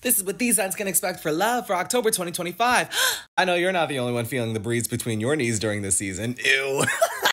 This is what these signs can expect for love for October 2025. I know you're not the only one feeling the breeze between your knees during this season. Ew.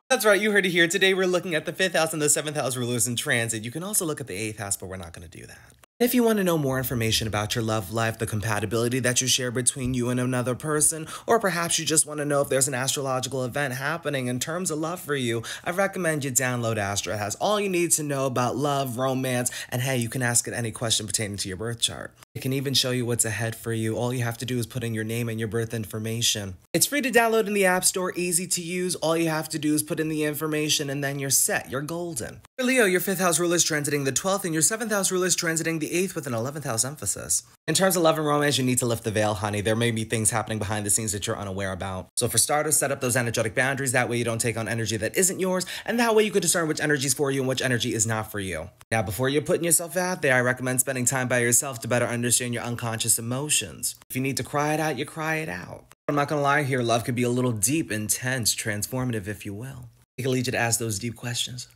That's right, you heard it here. Today we're looking at the 5th house and the 7th house rulers in transit. You can also look at the 8th house, but we're not going to do that. If you want to know more information about your love life, the compatibility that you share between you and another person, or perhaps you just want to know if there's an astrological event happening in terms of love for you, I recommend you download Astra. It has all you need to know about love, romance, and hey, you can ask it any question pertaining to your birth chart. It can even show you what's ahead for you. All you have to do is put in your name and your birth information. It's free to download in the App Store, easy to use. All you have to do is put in the information and then you're set. You're golden. For Leo, your 5th house ruler is transiting the 12th and your 7th house ruler is transiting the 8th with an 11th house emphasis. In terms of love and romance, you need to lift the veil, honey. There may be things happening behind the scenes that you're unaware about. So for starters, set up those energetic boundaries. That way you don't take on energy that isn't yours. And that way you can discern which energy is for you and which energy is not for you. Now, before you're putting yourself out there, I recommend spending time by yourself to better understand your unconscious emotions. If you need to cry it out, you cry it out. I'm not gonna lie here, love could be a little deep, intense, transformative, if you will. It can lead you to ask those deep questions.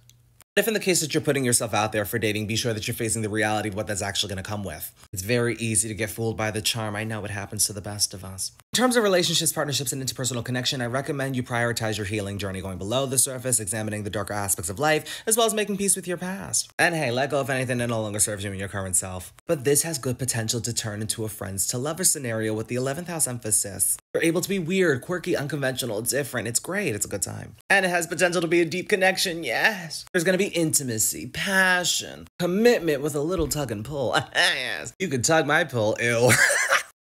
If in the case that you're putting yourself out there for dating, be sure that you're facing the reality of what that's actually going to come with. It's very easy to get fooled by the charm. I know it happens to the best of us. In terms of relationships, partnerships, and interpersonal connection, I recommend you prioritize your healing journey, going below the surface, examining the darker aspects of life, as well as making peace with your past. And hey, let go of anything that no longer serves you and your current self. But this has good potential to turn into a friends to lovers scenario with the 11th house emphasis. You're able to be weird, quirky, unconventional, different. It's great. It's a good time. And it has potential to be a deep connection. Yes. There's going to be intimacy, passion, commitment with a little tug and pull. Yes. You could tug my pull. Ew.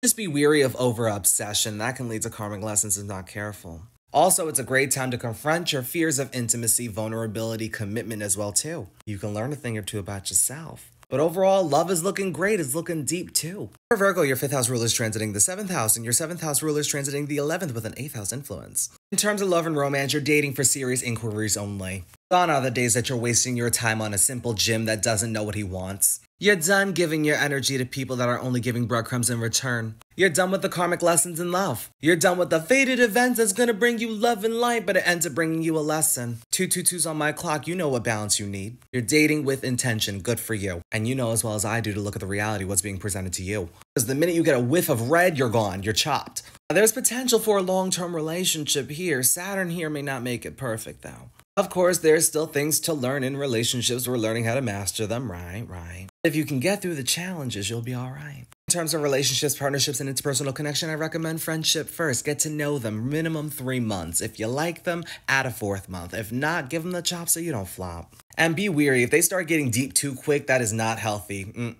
Just be weary of over-obsession. That can lead to karmic lessons if not careful. Also, it's a great time to confront your fears of intimacy, vulnerability, commitment as well, too. You can learn a thing or two about yourself. But overall, love is looking great. It's looking deep, too. For Virgo, your 5th house ruler is transiting the 7th house, and your 7th house ruler is transiting the 11th with an 8th house influence. In terms of love and romance, you're dating for serious inquiries only. Gone are the days that you're wasting your time on a simple Jim that doesn't know what he wants. You're done giving your energy to people that are only giving breadcrumbs in return. You're done with the karmic lessons in love. You're done with the fated events that's gonna bring you love and light, but it ends up bringing you a lesson. 222's on my clock, you know what balance you need. You're dating with intention, good for you. And you know as well as I do to look at the reality of what's being presented to you. Because the minute you get a whiff of red, you're gone, you're chopped. Now, there's potential for a long-term relationship here. Saturn here may not make it perfect though. Of course, there's still things to learn in relationships. We're learning how to master them, right. If you can get through the challenges, you'll be all right. In terms of relationships, partnerships, and interpersonal connection, I recommend friendship first. Get to know them, minimum 3 months. If you like them, add a 4th month. If not, give them the chop so you don't flop. And be wary, if they start getting deep too quick, that is not healthy.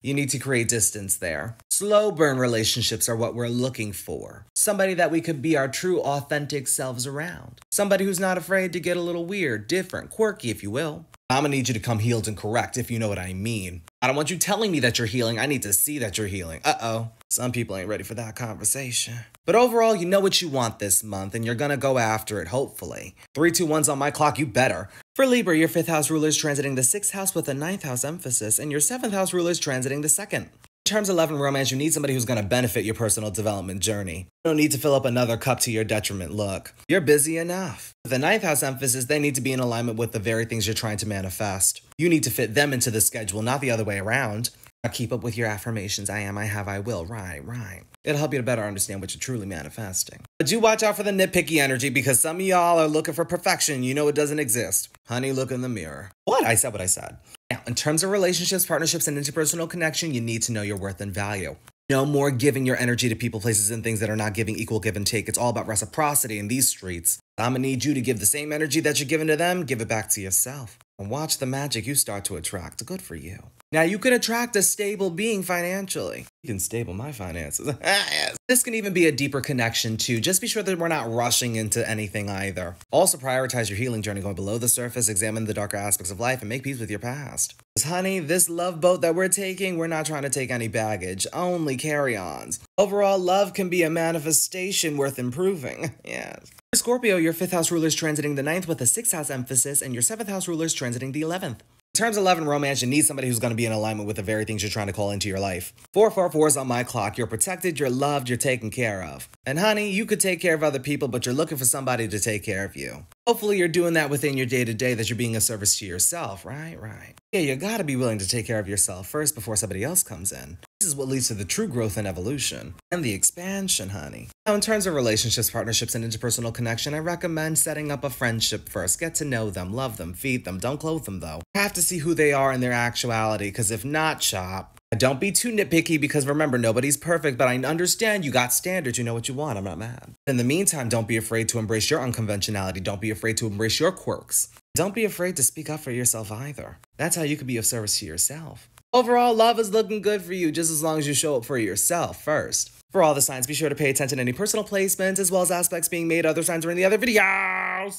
You need to create distance there. Slow burn relationships are what we're looking for. Somebody that we could be our true, authentic selves around. Somebody who's not afraid to get a little weird, different, quirky, if you will. I'm gonna need you to come healed and correct, if you know what I mean. I don't want you telling me that you're healing. I need to see that you're healing. Uh-oh. Some people ain't ready for that conversation. But overall, you know what you want this month, and you're gonna go after it, hopefully. 321's on my clock, you better. For Libra, your 5th house ruler is transiting the 6th house with a 9th house emphasis, and your 7th house ruler is transiting the 2nd. In terms of love and romance, you need somebody who's going to benefit your personal development journey. You don't need to fill up another cup to your detriment. Look, you're busy enough. With the 9th house emphasis, they need to be in alignment with the very things you're trying to manifest. You need to fit them into the schedule, not the other way around. Now keep up with your affirmations. I am, I have, I will. Right. It'll help you to better understand what you're truly manifesting. But do watch out for the nitpicky energy because some of y'all are looking for perfection. You know it doesn't exist. Honey, look in the mirror. What? I said what I said. Now, in terms of relationships, partnerships, and interpersonal connection, you need to know your worth and value. No more giving your energy to people, places, and things that are not giving equal give and take. It's all about reciprocity in these streets. I'm gonna need you to give the same energy that you're giving to them, give it back to yourself. And watch the magic you start to attract. Good for you. Now, you can attract a stable being financially. You can stable my finances. Yes. This can even be a deeper connection too. Just be sure that we're not rushing into anything either. Also, prioritize your healing journey going below the surface, examine the darker aspects of life, and make peace with your past. Because, honey, this love boat that we're taking, we're not trying to take any baggage, only carry-ons. Overall, love can be a manifestation worth improving. Yes. For Scorpio, your 5th house ruler is transiting the 9th with a 6th house emphasis, and your 7th house ruler is transiting the 11th. In terms of love and romance, you need somebody who's going to be in alignment with the very things you're trying to call into your life. 444's on my clock. You're protected, you're loved, you're taken care of. And honey, you could take care of other people, but you're looking for somebody to take care of you. Hopefully you're doing that within your day-to-day, that you're being a service to yourself, right? Yeah, you gotta be willing to take care of yourself first before somebody else comes in. This is what leads to the true growth and evolution, and the expansion, honey. Now, in terms of relationships, partnerships, and interpersonal connection, I recommend setting up a friendship first. Get to know them, love them, feed them. Don't clothe them, though. You have to see who they are in their actuality, because if not, chop. Don't be too nitpicky, because remember, nobody's perfect, but I understand you got standards, you know what you want, I'm not mad. In the meantime, don't be afraid to embrace your unconventionality. Don't be afraid to embrace your quirks. Don't be afraid to speak up for yourself either. That's how you can be of service to yourself. Overall, love is looking good for you, just as long as you show up for yourself first. For all the signs, be sure to pay attention to any personal placements, as well as aspects being made. Other signs are in the other videos.